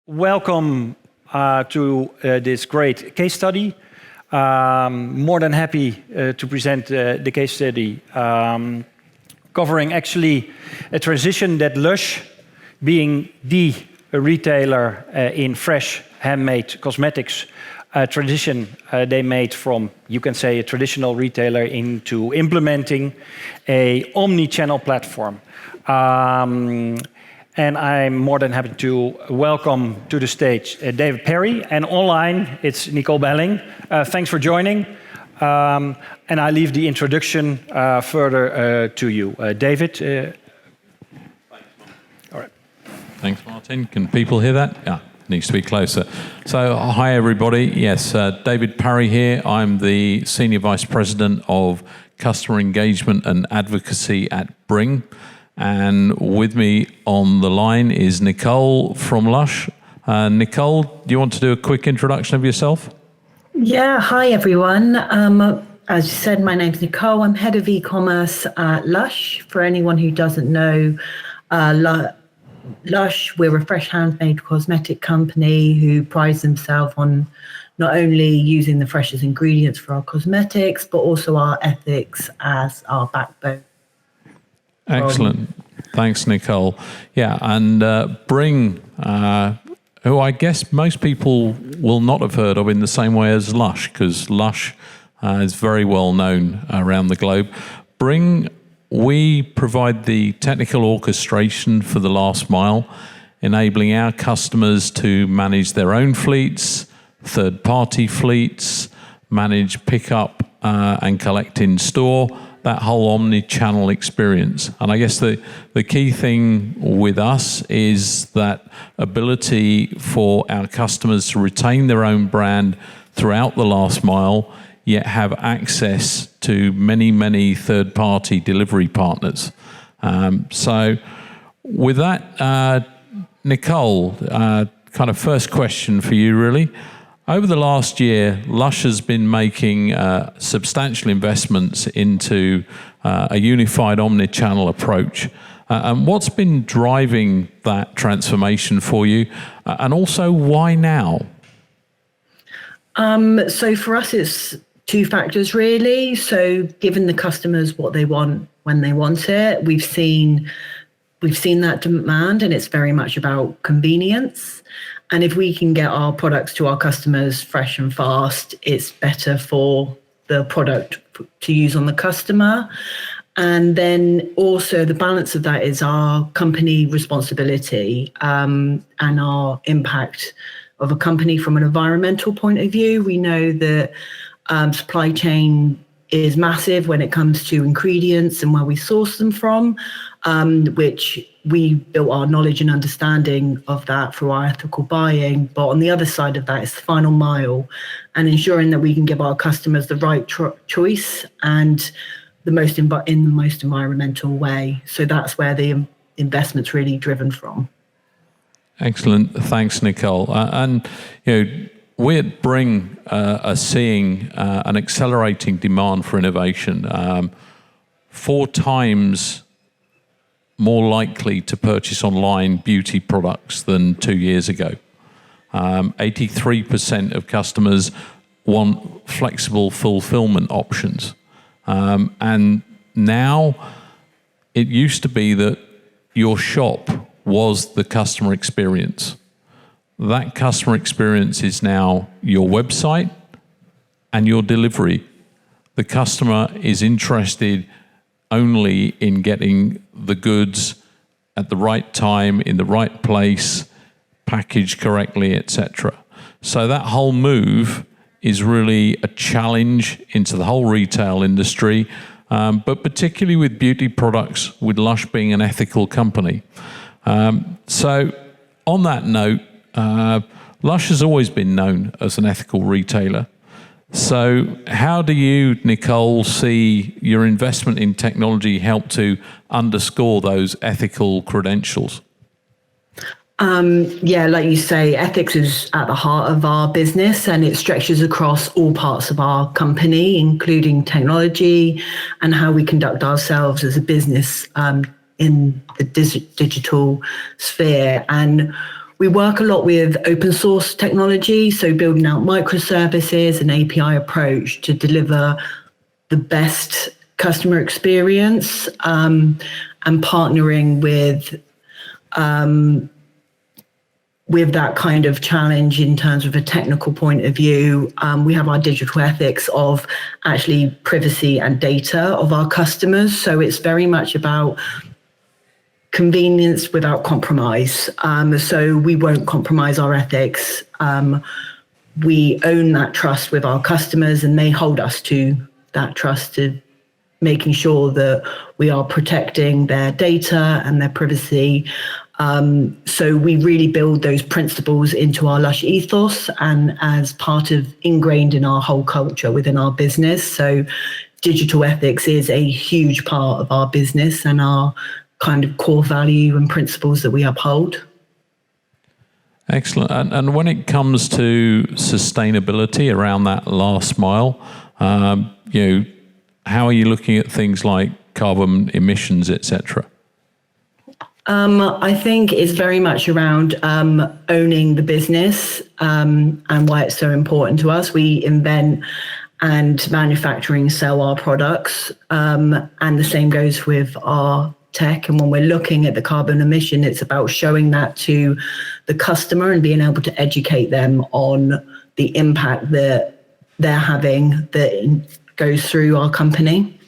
Welcome to this great case study. More than happy to present the case study covering actually a transition that Lush, being the retailer in fresh handmade cosmetics, transition they made from, you can say, a traditional retailer into implementing a omnichannel platform. And I'm more than happy to welcome to the stage David Perry, and online it's Nicole Belling. Thanks for joining. And I leave the introduction further to you. David. Thanks, All right. Thanks, Martin. Can people hear that? Yeah, needs to be closer. So, hi everybody. Yes, David Perry here. I'm the Senior Vice President of Customer Engagement and Advocacy at Bringg. And with me on the line is Nicole from Lush. Nicole, do you want to do a quick introduction of yourself? Yeah, hi everyone. As you said, my name's Nicole. I'm head of e-commerce at Lush. For anyone who doesn't know, Lush, we're a fresh handmade cosmetic company who prides themselves on not only using the freshest ingredients for our cosmetics, but also our ethics as our backbone. Excellent. Thanks, Nicole. Yeah, and Bringg, who I guess most people will not have heard of in the same way as Lush, because Lush is very well known around the globe. Bringg, we provide the technical orchestration for the last mile, enabling our customers to manage their own fleets, third-party fleets, manage pick-up and collect in store, that whole omni-channel experience. And I guess the key thing with us is that ability for our customers to retain their own brand throughout the last mile, yet have access to many, many third-party delivery partners. So with that, Nicole, kind of first question for you really. Over the last year, Lush has been making substantial investments into a unified omnichannel approach. And what's been driving that transformation for you? And also, why now? So for us, it's two factors really. So giving the customers what they want when they want it, we've seen that demand, and it's very much about convenience. And if we can get our products to our customers fresh and fast, it's better for the product to use on the customer. And then also the balance of that is our company responsibility and our impact of a company from an environmental point of view. We know that supply chain is massive when it comes to ingredients and where we source them from, which we built our knowledge and understanding of that through our ethical buying. But on the other side of that is the final mile and ensuring that we can give our customers the right choice and in the most environmental way. So that's where the investment's really driven from. Excellent. Thanks, Nicole. And we at Bringg are seeing an accelerating demand for innovation. 4 times more likely to purchase online beauty products than 2 years ago. 83% of customers want flexible fulfillment options. And now it used to be that your shop was the customer experience. That customer experience is now your website and your delivery. The customer is interested only in getting the goods at the right time, in the right place, packaged correctly, etc. So that whole move is really a challenge into the whole retail industry, but particularly with beauty products, with Lush being an ethical company. So on that note, Lush has always been known as an ethical retailer. So how do you, Nicole, see your investment in technology help to underscore those ethical credentials? Yeah, like you say, ethics is at the heart of our business, and it stretches across all parts of our company, including technology and how we conduct ourselves as a business in the digital sphere. And we work a lot with open source technology, so building out microservices and API approach to deliver the best customer experience, and partnering with that kind of challenge in terms of a technical point of view. We have our digital ethics of actually privacy and data of our customers. So it's very much about convenience without compromise. So we won't compromise our ethics. We own that trust with our customers, and they hold us to that trust, to making sure that we are protecting their data and their privacy. So we really build those principles into our Lush ethos and as part of ingrained in our whole culture within our business. So digital ethics is a huge part of our business and our kind of core value and principles that we uphold. Excellent. And when it comes to sustainability around that last mile, how are you looking at things like carbon emissions, etc.? I think it's very much around owning the business and why it's so important to us. We invent and manufacturing sell our products, and the same goes with our tech. And when we're looking at the carbon emission, it's about showing that to the customer and being able to educate them on the impact that they're having that goes through our company.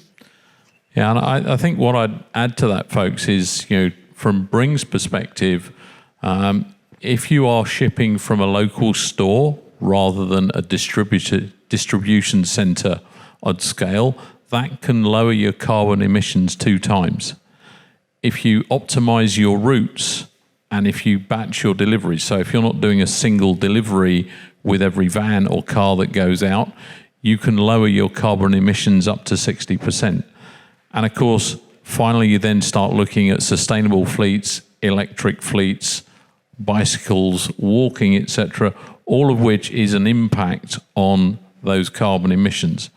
Yeah, and I think what I'd add to that, folks, is, from Bringg's perspective, if you are shipping from a local store rather than a distribution center on scale, that can lower your carbon emissions 2 times. If you optimize your routes and if you batch your deliveries, so if you're not doing a single delivery with every van or car that goes out, you can lower your carbon emissions up to 60%. And of course, finally, you then start looking at sustainable fleets, electric fleets, bicycles, walking, etc., all of which is an impact on those carbon emissions.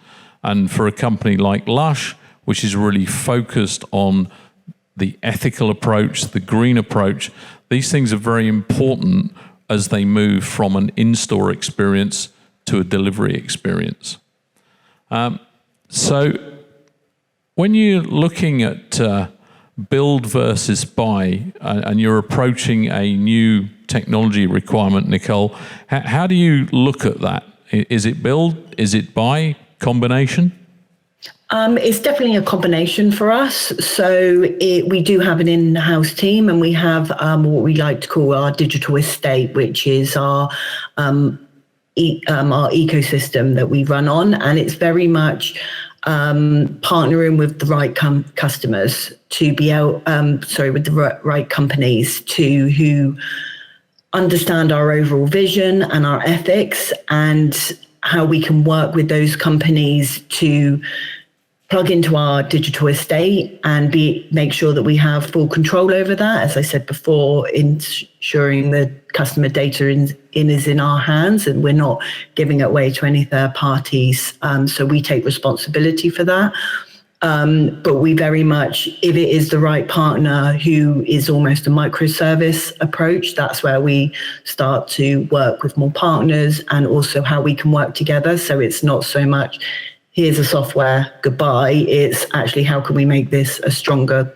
And for a company like Lush, which is really focused on the ethical approach, the green approach, these things are very important as they move from an in-store experience to a delivery experience. So when you're looking at build versus buy, and you're approaching a new technology requirement, Nicole, how do you look at that? Is it build? Is it buy? Combination? It's definitely a combination for us. So we do have an in-house team, and we have what we like to call our digital estate, which is our ecosystem that we run on, and it's very much partnering with the right customers to be with the right companies who understand our overall vision and our ethics, and how we can work with those companies to plug into our digital estate and make sure that we have full control over that. As I said before, ensuring the customer data is in our hands and we're not giving it away to any third parties. So we take responsibility for that. But we very much, if it is the right partner who is almost a microservice approach, that's where we start to work with more partners and also how we can work together. So it's not so much, here's a software, goodbye. It's actually, how can we make this a stronger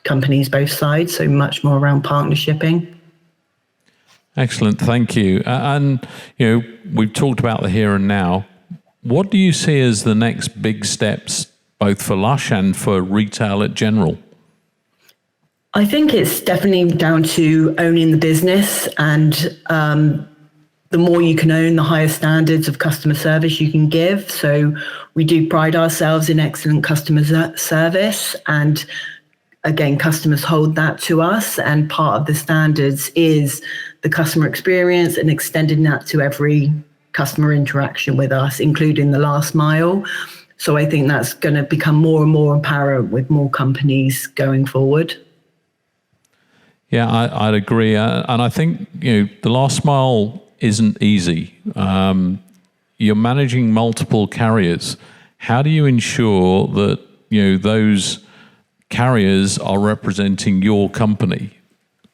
companies, both sides? So much more around partnershiping. Excellent, thank you. And we've talked about the here and now. What do you see as the next big steps, both for Lush and for retail in general? I think it's definitely down to owning the business, and the more you can own, the higher standards of customer service you can give. So we do pride ourselves in excellent customer service, and again, customers hold that to us, and part of the standards is the customer experience and extending that to every customer interaction with us, including the last mile. So I think that's going to become more and more apparent with more companies going forward. Yeah, I'd agree. And I think, the last mile isn't easy. You're managing multiple carriers. How do you ensure that, those carriers are representing your company?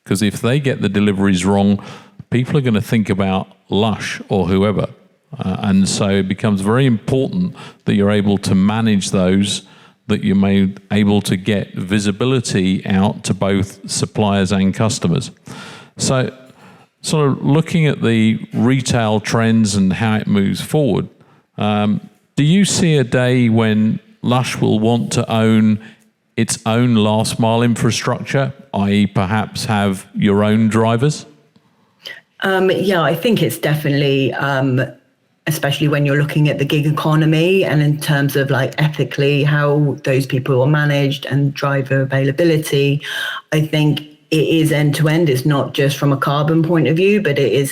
Because if they get the deliveries wrong, people are going to think about Lush or whoever. And so it becomes very important that you're able to manage those, that you're able to get visibility out to both suppliers and customers. So sort of looking at the retail trends and how it moves forward, do you see a day when Lush will want to own its own last mile infrastructure, i.e. perhaps have your own drivers? Yeah, I think it's definitely, especially when you're looking at the gig economy and in terms of like ethically how those people are managed and driver availability, I think it is end to end. It's not just from a carbon point of view, but it is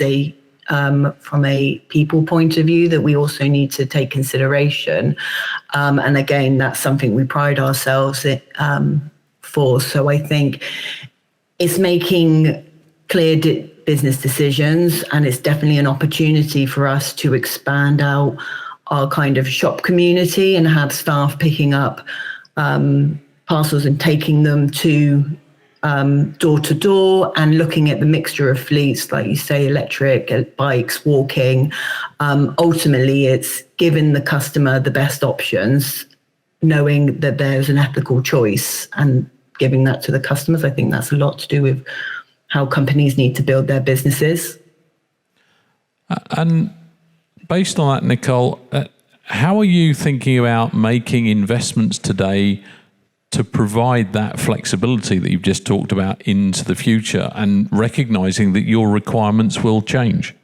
from a people point of view that we also need to take consideration. And again, that's something we pride ourselves for. So I think it's making clear business decisions, and it's definitely an opportunity for us to expand out our kind of shop community and have staff picking up parcels and taking them to door to door, and looking at the mixture of fleets, like you say, electric, bikes, walking. Ultimately, it's giving the customer the best options, knowing that there's an ethical choice and giving that to the customers. I think that's a lot to do with how companies need to build their businesses. And based on that, Nicole, how are you thinking about making investments today to provide that flexibility that you've just talked about into the future, and recognizing that your requirements will change?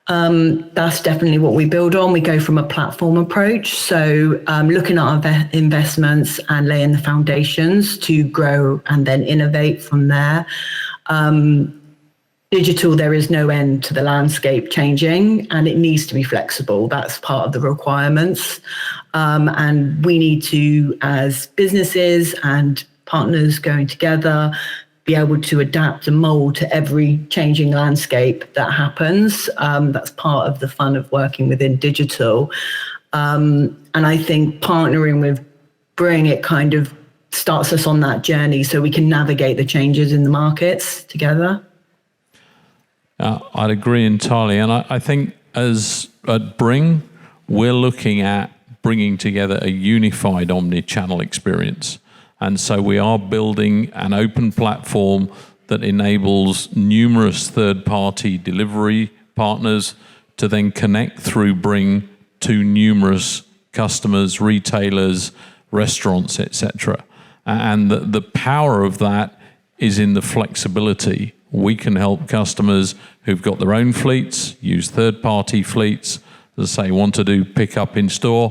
That's definitely what we build on. We go from a platform approach. So looking at our investments and laying the foundations to grow and then innovate from there. Digital, there is no end to the landscape changing, and it needs to be flexible. That's part of the requirements. And we need to, as businesses and partners going together, be able to adapt and mold to every changing landscape that happens. That's part of the fun of working within digital. And I think partnering with Bringg, it kind of starts us on that journey so we can navigate the changes in the markets together. I'd agree entirely. And I think as at Bringg, we're looking at bringing together a unified omnichannel experience. And so we are building an open platform that enables numerous third-party delivery partners to then connect through Bringg to numerous customers, retailers, restaurants, etc. And the power of that is in the flexibility. We can help customers who've got their own fleets, use third-party fleets, as I say, want to do pick up in store.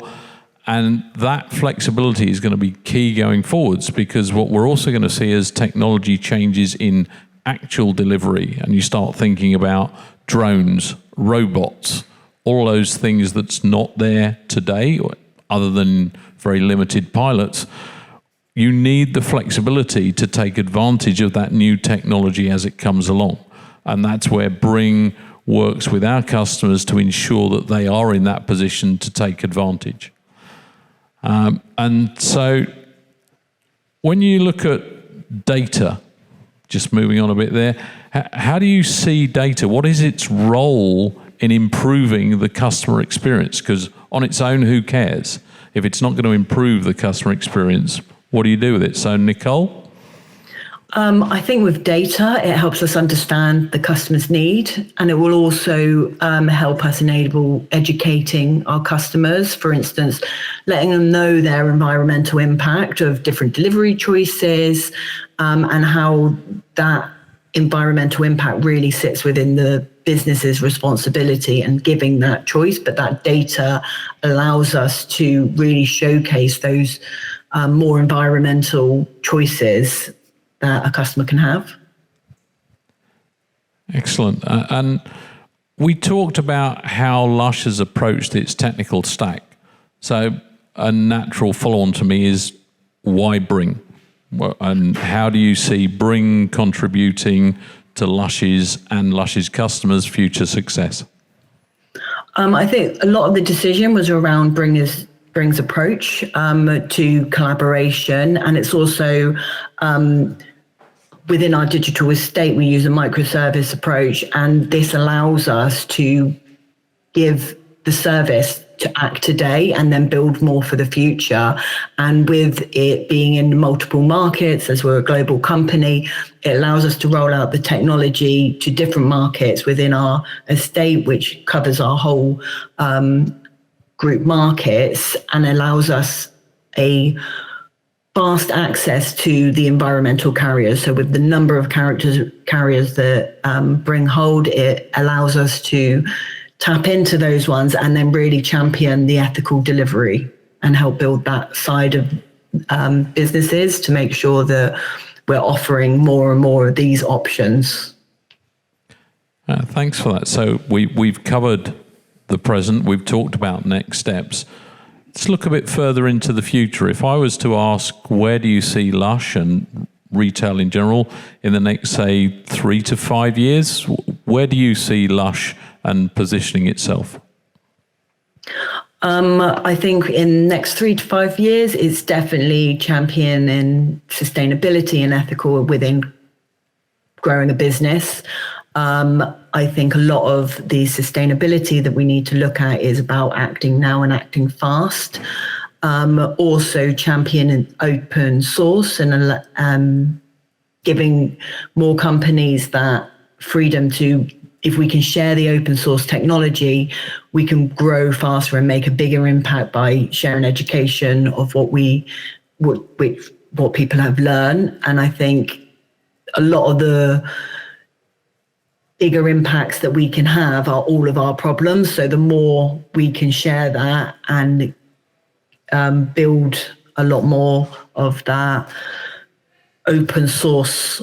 And that flexibility is going to be key going forwards, because what we're also going to see as technology changes in actual delivery, and you start thinking about drones, robots, all those things that's not there today, other than very limited pilots, you need the flexibility to take advantage of that new technology as it comes along. And that's where Bringg works with our customers to ensure that they are in that position to take advantage. And so when you look at data, just moving on a bit there, how do you see data? What is its role in improving the customer experience? Because on its own, who cares? If it's not going to improve the customer experience, what do you do with it? So, Nicole? I think with data, it helps us understand the customer's need, and it will also help us enable educating our customers, for instance, letting them know their environmental impact of different delivery choices, and how that environmental impact really sits within the business's responsibility and giving that choice. But that data allows us to really showcase those more environmental choices that a customer can have. Excellent. And we talked about how Lush has approached its technical stack. So a natural follow-on to me is, why Bringg? And how do you see Bringg contributing to Lush's and Lush's customers' future success? I think a lot of the decision was around Bringg's approach to collaboration, and it's also within our digital estate, we use a microservice approach, and this allows us to give the service to act today and then build more for the future. And with it being in multiple markets, as we're a global company, it allows us to roll out the technology to different markets within our estate, which covers our whole group markets, and allows us a fast access to the environmental carriers. So with the number of carriers that Bring hold, it allows us to tap into those ones and then really champion the ethical delivery and help build that side of businesses to make sure that we're offering more and more of these options. Thanks for that. So we've covered the present, we've talked about next steps. Let's look a bit further into the future. If I was to ask, where do you see Lush and retail in general in the next, say, 3 to 5 years? Where do you see Lush and positioning itself? I think in the next 3 to 5 years, it's definitely championing sustainability and ethical within growing a business. I think a lot of the sustainability that we need to look at is about acting now and acting fast. Also championing open source and giving more companies that freedom to, if we can share the open source technology, we can grow faster and make a bigger impact by sharing education of what people have learned. And I think a lot of the bigger impacts that we can have are all of our problems. So the more we can share that and build a lot more of that open source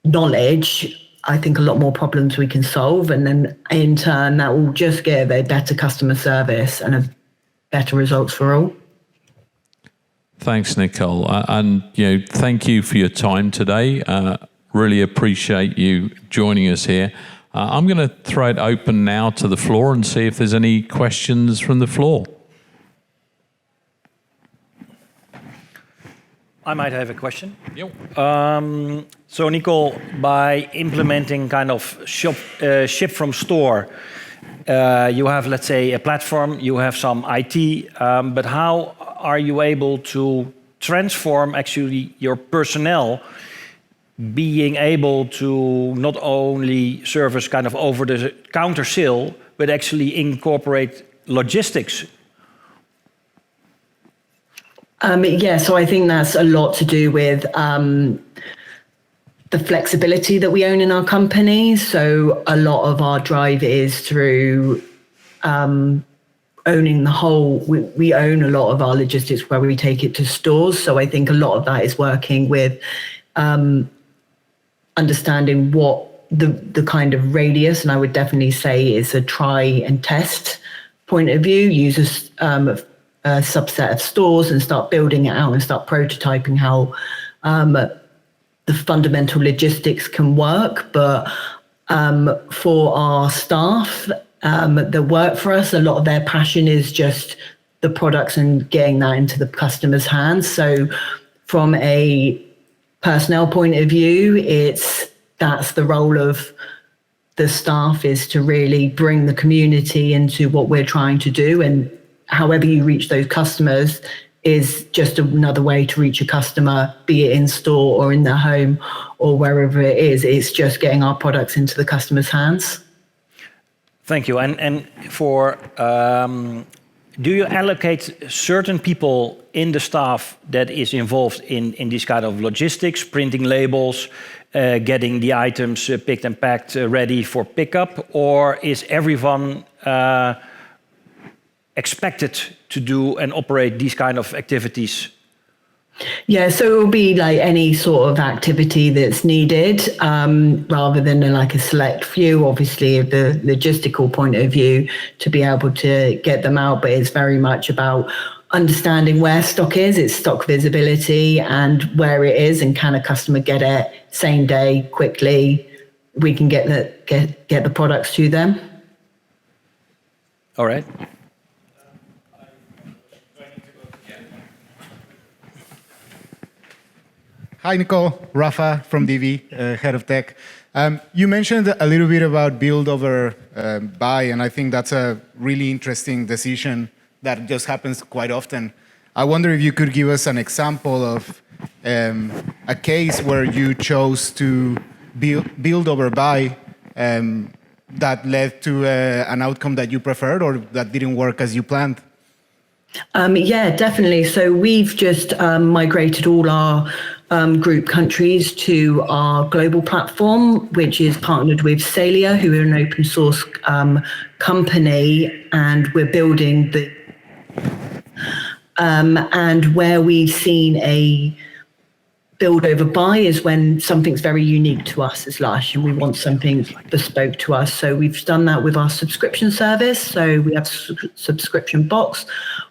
knowledge, I think a lot more problems we can solve. And then in turn, that will just give a better customer service and a better results for all. Thanks, Nicole. And thank you for your time today. Really appreciate you joining us here. I'm going to throw it open now to the floor and see if there's any questions from the floor. I might have a question. Yep. So Nicole, by implementing kind of ship from store, you have, let's say, a platform, you have some IT, but how are you able to transform actually your personnel being able to not only service kind of over-the-counter sale, but actually incorporate logistics? So I think that's a lot to do with the flexibility that we own in our company. So a lot of our drive is through owning the whole, we own a lot of our logistics where we take it to stores. So I think a lot of that is working with understanding what the kind of radius, and I would definitely say is a try and test point of view, use a subset of stores and start building it out and start prototyping how the fundamental logistics can work. But for our staff that work for us, a lot of their passion is just the products and getting that into the customer's hands. So from a personnel point of view, that's the role of the staff, is to really bring the community into what we're trying to do. And however you reach those customers is just another way to reach a customer, be it in store or in their home or wherever it is. It's just getting our products into the customer's hands. Thank you. And for do you allocate certain people in the staff that is involved in this kind of logistics, printing labels, getting the items picked and packed, ready for pickup, or is everyone expected to do and operate these kind of activities? Yeah, so it will be like any sort of activity that's needed, rather than like a select few, obviously, of the logistical point of view, to be able to get them out. But it's very much about understanding where stock is, its stock visibility, and where it is, and can a customer get it same day, quickly. We can get the products to them. All right. Hi, Nicole. Rafa from DV, head of tech. You mentioned a little bit about build over buy, and I think that's a really interesting decision that just happens quite often. I wonder if you could give us an example of a case where you chose to build over buy that led to an outcome that you preferred or that didn't work as you planned. Yeah, definitely. So we've just migrated all our group countries to our global platform, which is partnered with Salia, who are an open source company, and we're building the and where we've seen a build over buy is when something's very unique to us as Lush and we want something bespoke to us. So we've done that with our subscription service. So we have subscription box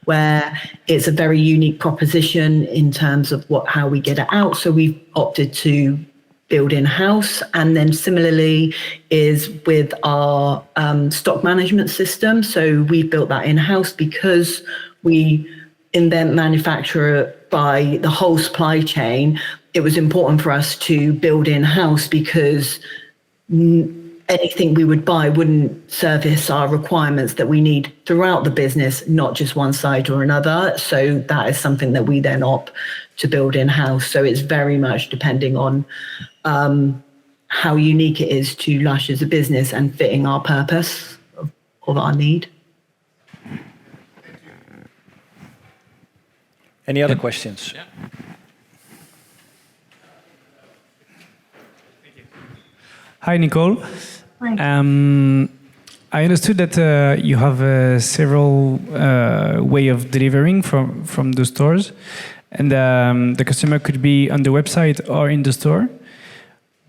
where it's a very unique proposition in terms of how we get it out. So we've opted to build in-house. And then similarly is with our stock management system. So we built that in-house because we invent, manufacture by the whole supply chain. It was important for us to build in-house because anything we would buy wouldn't service our requirements that we need throughout the business, not just one side or another. So that is something that we then opt to build in-house. So it's very much depending on how unique it is to Lush as a business and fitting our purpose of our need. Any other questions? Yeah. Hi, Nicole. Hi. I understood that you have several way of delivering from the stores, and the customer could be on the website or in the store.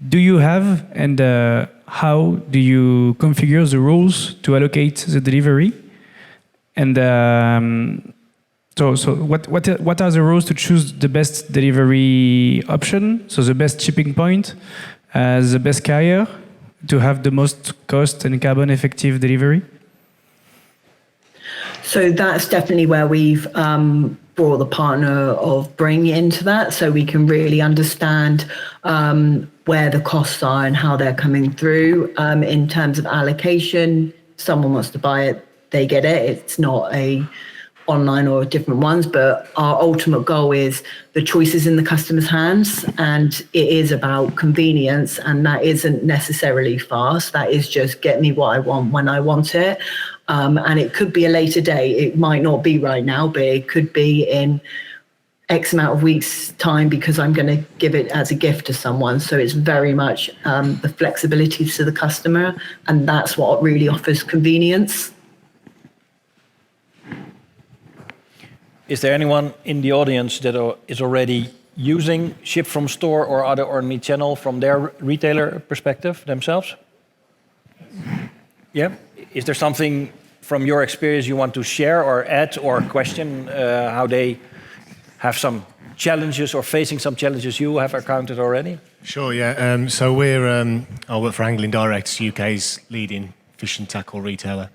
Do you have and how do you configure the rules to allocate the delivery? And so what are the rules to choose the best delivery option? So the best shipping point, the best carrier to have the most cost and carbon effective delivery? So that's definitely where we've brought the partner of Bring into that, so we can really understand where the costs are and how they're coming through. In terms of allocation, someone wants to buy it, they get it. It's not a online or different ones, but our ultimate goal is the choice is in the customer's hands, and it is about convenience, and that isn't necessarily fast. That is just get me what I want when I want it. And it could be a later day. It might not be right now, but it could be in X amount of weeks' time because I'm going to give it as a gift to someone. So it's very much the flexibility to the customer, and that's what really offers convenience. Is there anyone in the audience that is already using ship from store or other omnichannel from their retailer perspective themselves? Yeah. Is there something from your experience you want to share or add or question how they have some challenges or facing some challenges you have encountered already? Sure, yeah. So I work for Angling Directs, UK's leading fish and tackle retailer.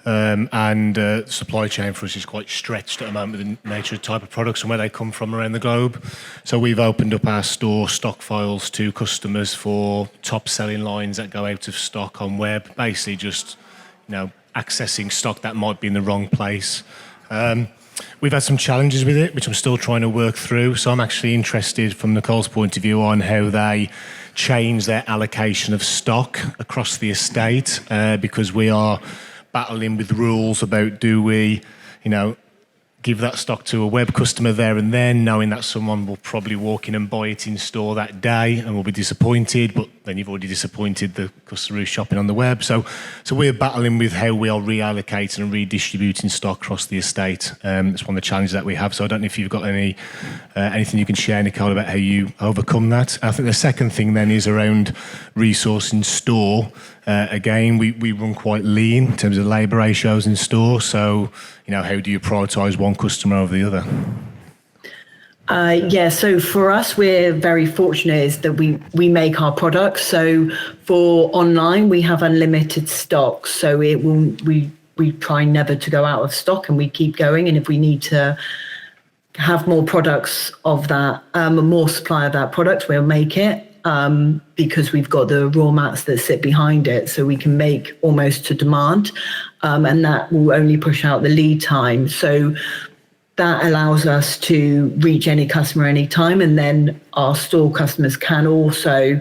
And supply chain for us is quite stretched at the moment with the nature of type of products and where they come from around the globe. So we've opened up our store stock files to customers for top selling lines that go out of stock on web, basically just, accessing stock that might be in the wrong place. We've had some challenges with it, which I'm still trying to work through. So I'm actually interested from Nicole's point of view on how they change their allocation of stock across the estate, because we are battling with rules about do we, give that stock to a web customer there and then, knowing that someone will probably walk in and buy it in store that day and will be disappointed, but then you've already disappointed the customer who's shopping on the web. So we're battling with how we are reallocating and redistributing stock across the estate. It's one of the challenges that we have. So I don't know if you've got anything you can share, Nicole, about how you overcome that. I think the second thing then is around resource in store. Again, we run quite lean in terms of labour ratios in store. So, how do you prioritise one customer over the other? So for us, we're very fortunate is that we make our products. So for online, we have unlimited stock. So we try never to go out of stock, and we keep going. And if we need to have more products of that, more supply of that product, we'll make it, because we've got the raw mats that sit behind it, so we can make almost to demand, and that will only push out the lead time. So that allows us to reach any customer anytime, and then our store customers can also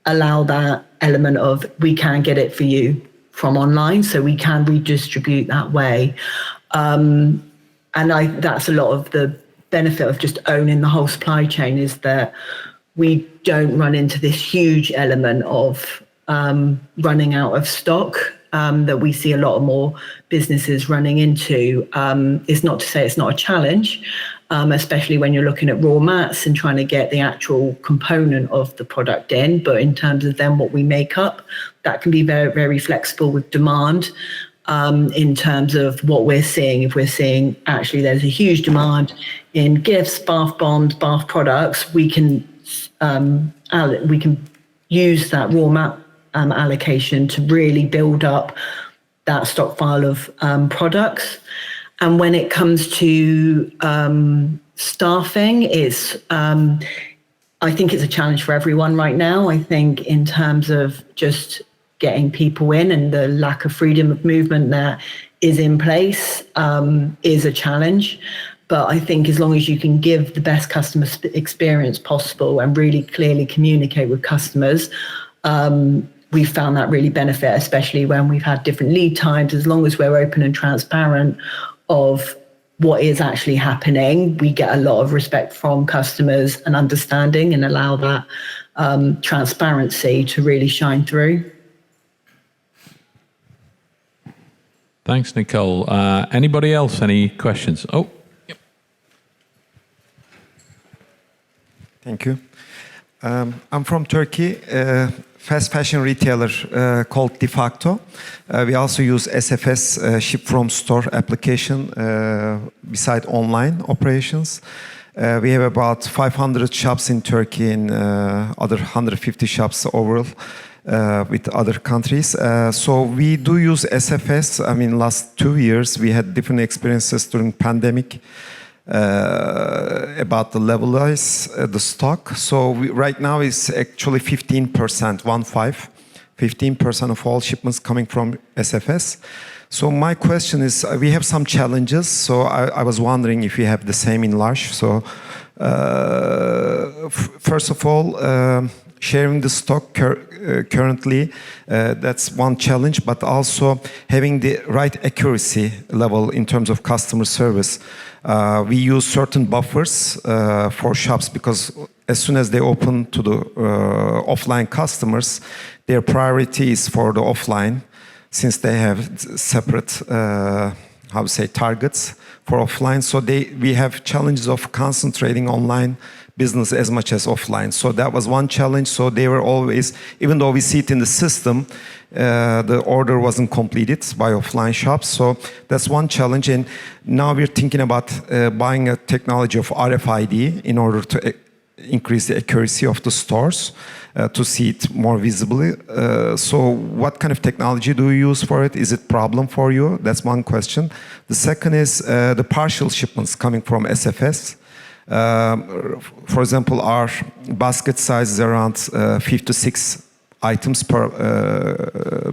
allow that element of, we can get it for you from online, so we can redistribute that way. And that's a lot of the benefit of just owning the whole supply chain, is that we don't run into this huge element of running out of stock that we see a lot more businesses running into. It's not to say it's not a challenge, especially when you're looking at raw mats and trying to get the actual component of the product in. But in terms of then what we make up, that can be very, very flexible with demand. In terms of what we're seeing, if we're seeing actually there's a huge demand in gifts, bath bombs, bath products, we can use that raw mat allocation to really build up that stockpile of products. And when it comes to staffing, I think it's a challenge for everyone right now. I think in terms of just getting people in, and the lack of freedom of movement that is in place is a challenge. But I think as long as you can give the best customer experience possible and really clearly communicate with customers, we've found that really benefit, especially when we've had different lead times. As long as we're open and transparent of what is actually happening, we get a lot of respect from customers and understanding, and allow that transparency to really shine through. Thanks, Nicole. Anybody else? Any questions? Oh, yep. Thank you. I'm from Turkey, fast fashion retailer called De Facto. We also use SFS, ship from store application, beside online operations. We have about 500 shops in Turkey and other 150 shops overall. With other countries. So we do use SFS. I mean, last 2 years, we had different experiences during pandemic about the levelize the stock. So right now it's actually 15%, 15% of all shipments coming from SFS. So my question is, we have some challenges. So I was wondering if you have the same in Lush. So first of all, sharing the stock currently, that's one challenge, but also having the right accuracy level in terms of customer service. We use certain buffers for shops, because as soon as they open to the offline customers, their priority is for the offline, since they have separate targets for offline. So we have challenges of concentrating online business as much as offline. So that was one challenge. So they were always, even though we see it in the system, the order wasn't completed by offline shops. So that's one challenge. And now we're thinking about buying a technology of RFID in order to increase the accuracy of the stores, to see it more visibly. So what kind of technology do you use for it? Is it a problem for you? That's one question. The second is the partial shipments coming from SFS. For example, our basket size is around 56 items per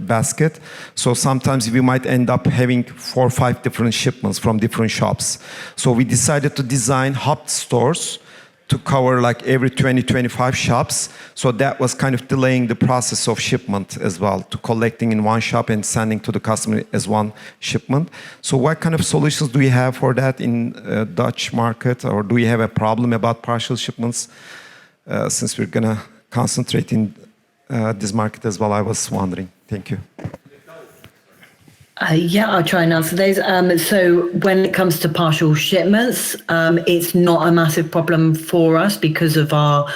basket. So sometimes we might end up having 4 or 5 different shipments from different shops. So we decided to design hub stores to cover like every 20-25 shops. So that was kind of delaying the process of shipment as well, to collecting in one shop and sending to the customer as one shipment. So what kind of solutions do we have for that in Dutch market, or do we have a problem about partial shipments? Since we're gonna concentrate in this market as well, I was wondering. Thank you. Yeah, I'll try and answer those. So when it comes to partial shipments, it's not a massive problem for us because of our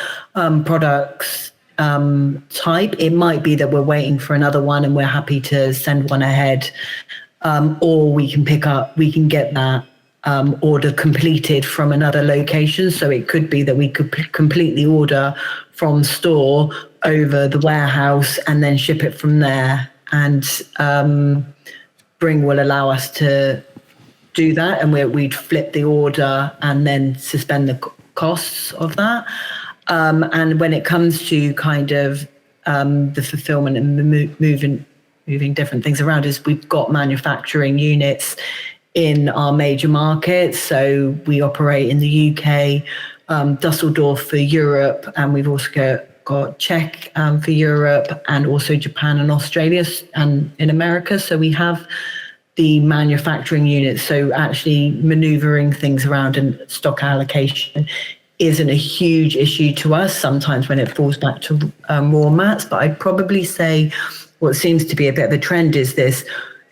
products type. It might be that we're waiting for another one and we're happy to send one ahead, or we can get that order completed from another location. So it could be that we could completely order from store over the warehouse and then ship it from there. And Bringg will allow us to do that, and we'd flip the order and then suspend the costs of that. And when it comes to kind of the fulfillment and the moving different things around, is we've got manufacturing units in our major markets. So we operate in the UK, Dusseldorf for Europe, and we've also got Czech for Europe, and also Japan and Australia and in America. So we have the manufacturing units. So actually maneuvering things around and stock allocation isn't a huge issue to us sometimes when it falls back to raw mats. But I'd probably say what seems to be a bit of a trend is this: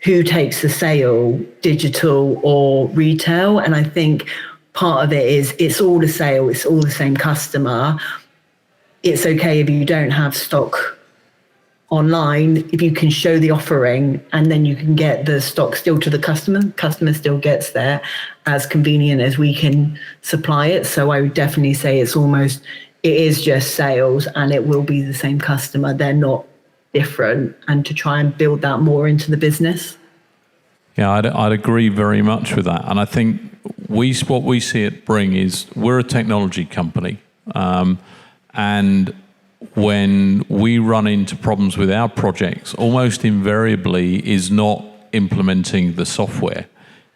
who takes the sale, digital or retail? And I think part of it is it's all the sale, it's all the same customer. It's okay if you don't have stock online, if you can show the offering and then you can get the stock still to the customer still gets there as convenient as we can supply it. So I would definitely say it is just sales, and it will be the same customer. They're not different, and to try and build that more into the business. Yeah, I'd agree very much with that. And I think what we see at Bringg is we're a technology company. And when we run into problems with our projects, almost invariably is not implementing the software.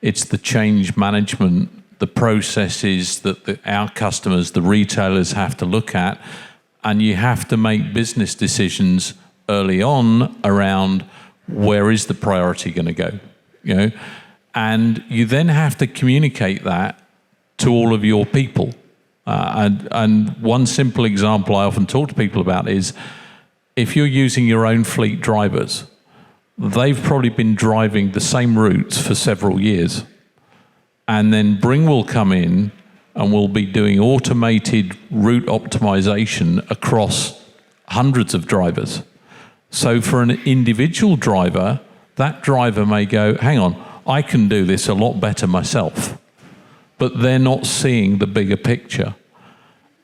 It's the change management, the processes that our customers, the retailers, have to look at. And you have to make business decisions early on around where is the priority going to go, you know? And you then have to communicate that to all of your people. And one simple example I often talk to people about is if you're using your own fleet drivers, they've probably been driving the same routes for several years. And then Bringg will come in and will be doing automated route optimization across hundreds of drivers. So for an individual driver, that driver may go, hang on, I can do this a lot better myself. But they're not seeing the bigger picture.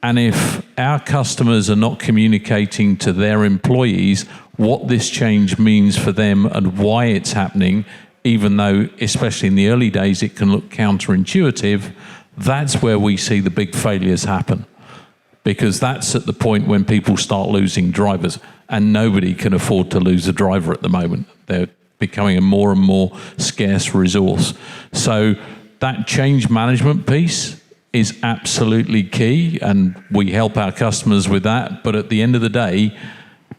And if our customers are not communicating to their employees what this change means for them and why it's happening, even though, especially in the early days, it can look counterintuitive, that's where we see the big failures happen. Because that's at the point when people start losing drivers, and nobody can afford to lose a driver at the moment. They're becoming a more and more scarce resource. So that change management piece is absolutely key, and we help our customers with that. But at the end of the day,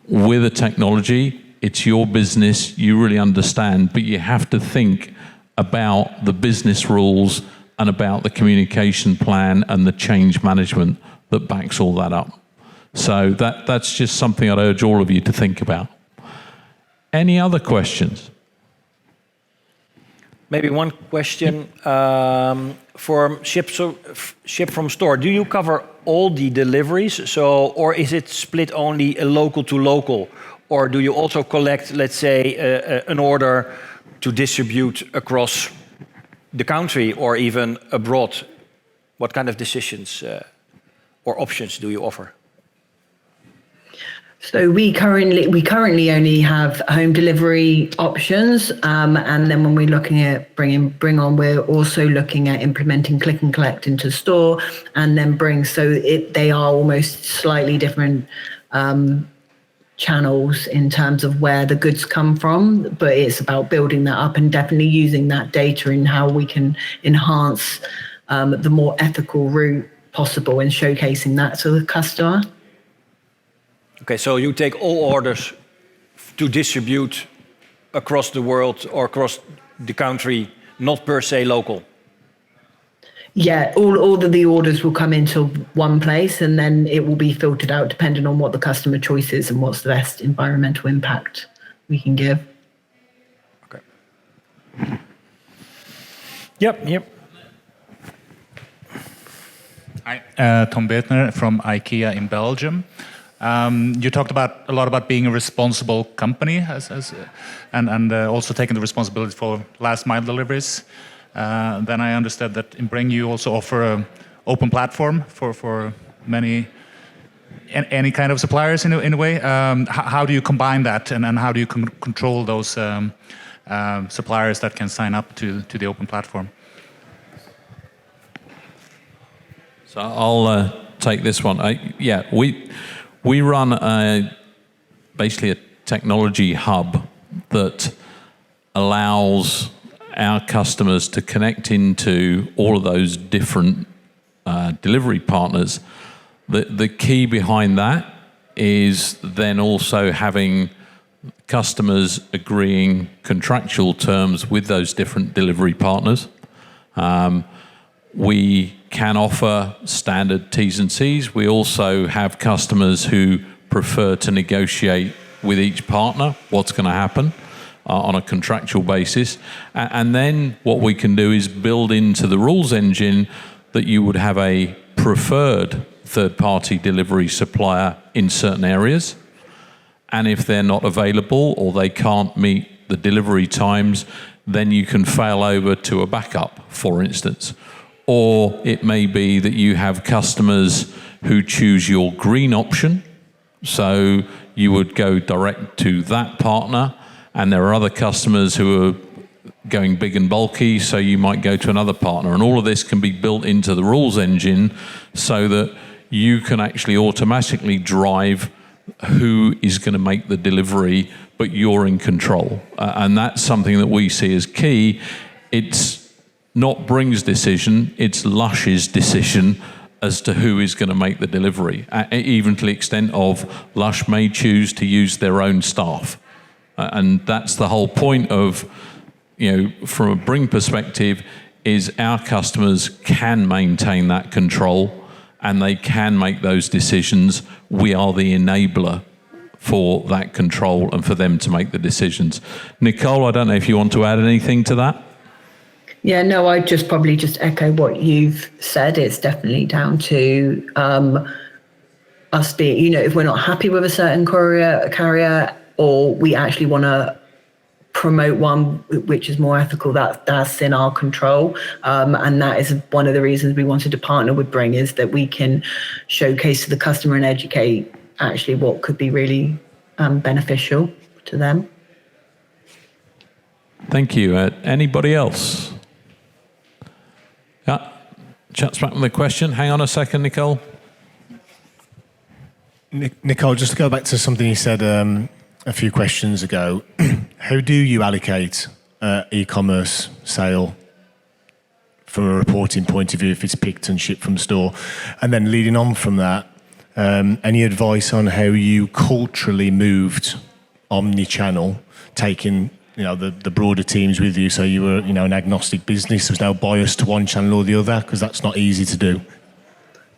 with a technology, it's your business, you really understand, but you have to think about the business rules and about the communication plan and the change management that backs all that up. So that's just something I'd urge all of you to think about. Any other questions? Maybe one question for ship from store. Do you cover all the deliveries? Or is it split only local to local? Or do you also collect, let's say, an order to distribute across the country or even abroad? What kind of decisions or options do you offer? So we currently only have home delivery options, and then when we're looking at Bring on, we're also looking at implementing click and collect into store, and then Bring. So they are almost slightly different channels in terms of where the goods come from, but it's about building that up and definitely using that data in how we can enhance the more ethical route possible and showcasing that to the customer. Okay, so you take all orders to distribute across the world or across the country, not per se local? Yeah, all of the orders will come into one place, and then it will be filtered out depending on what the customer choice is and what's the best environmental impact we can give. Okay. Yep. Hi, Tom Beertner from IKEA in Belgium. You talked a lot about being a responsible company and also taking the responsibility for last mile deliveries. Then I understood that in Bringg you also offer an open platform for any kind of suppliers in a way. How do you combine that, and how do you control those suppliers that can sign up to the open platform? So I'll take this one. We run basically a technology hub that allows our customers to connect into all of those different delivery partners. The key behind that is then also having customers agreeing contractual terms with those different delivery partners. We can offer standard T's and C's. We also have customers who prefer to negotiate with each partner what's going to happen on a contractual basis. And then what we can do is build into the rules engine that you would have a preferred third-party delivery supplier in certain areas. And if they're not available or they can't meet the delivery times, then you can fail over to a backup, for instance. Or it may be that you have customers who choose your green option. So you would go direct to that partner, and there are other customers who are going big and bulky, so you might go to another partner. And all of this can be built into the rules engine so that you can actually automatically drive who is going to make the delivery, but you're in control. And that's something that we see as key. It's not Bringg's decision, it's Lush's decision as to who is going to make the delivery, even to the extent of Lush may choose to use their own staff. And that's the whole point of, from a Bringg perspective, is our customers can maintain that control and they can make those decisions. We are the enabler for that control and for them to make the decisions. Nicole, I don't know if you want to add anything to that? Yeah, no, I'd probably echo what you've said. It's definitely down to us being, if we're not happy with a certain carrier, or we actually want to promote one which is more ethical, that's in our control. And that is one of the reasons we wanted to partner with Bringg, is that we can showcase to the customer and educate actually what could be really beneficial to them. Thank you. Anybody else? Yeah, chat's back with the question. Hang on a second, Nicole. Nicole, just to go back to something you said a few questions ago, how do you allocate e-commerce sale from a reporting point of view if it's picked and shipped from store? And then leading on from that, any advice on how you culturally moved omnichannel, taking the broader teams with you, so you were an agnostic business, there's no bias to one channel or the other, because that's not easy to do.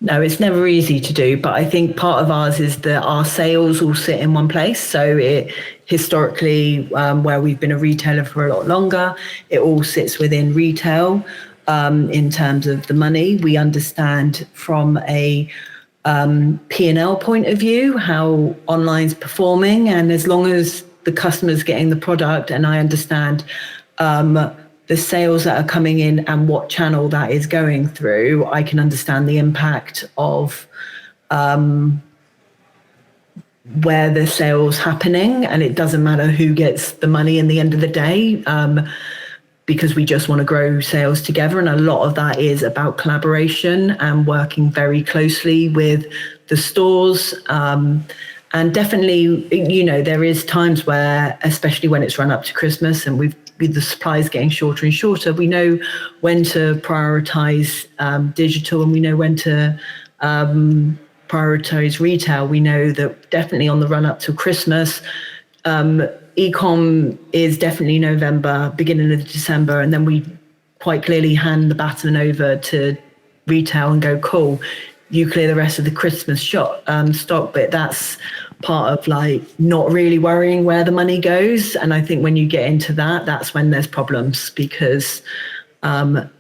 No, it's never easy to do, but I think part of ours is that our sales all sit in one place. So it historically, where we've been a retailer for a lot longer, it all sits within retail. In terms of the money, we understand from a P&L point of view how online's performing, and as long as the customer's getting the product and I understand the sales that are coming in and what channel that is going through, I can understand the impact of where the sale's happening, and it doesn't matter who gets the money in the end of the day, because we just want to grow sales together. And a lot of that is about collaboration and working very closely with the stores. And definitely, there is times where, especially when it's run up to Christmas and with the supplies getting shorter and shorter, we know when to prioritize digital, and we know when to prioritize retail. We know that definitely on the run up to Christmas, e-com is definitely November, beginning of December, and then we quite clearly hand the baton over to retail and go, cool, you clear the rest of the Christmas stock. But that's part of not really worrying where the money goes. And I think when you get into that, that's when there's problems, because again,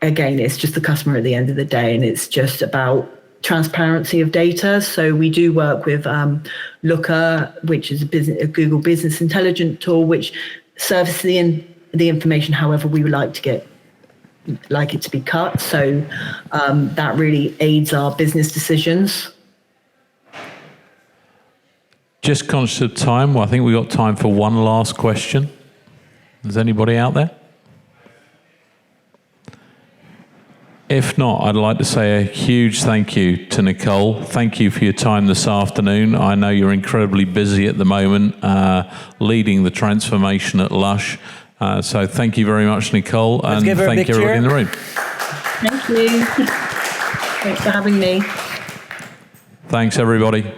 it's just the customer at the end of the day, and it's just about transparency of data. So we do work with Looker, which is a Google Business Intelligence tool, which surfaces the information however we would like it to be cut. So that really aids our business decisions. Just conscious of time, well, I think we've got time for one last question. Is anybody out there? If not, I'd like to say a huge thank you to Nicole. Thank you for your time this afternoon. I know you're incredibly busy at the moment, leading the transformation at Lush. So thank you very much, Nicole. Let's and give her a thank big you everybody cheer. in the room. Thank you. Thanks for having me. Thanks, everybody.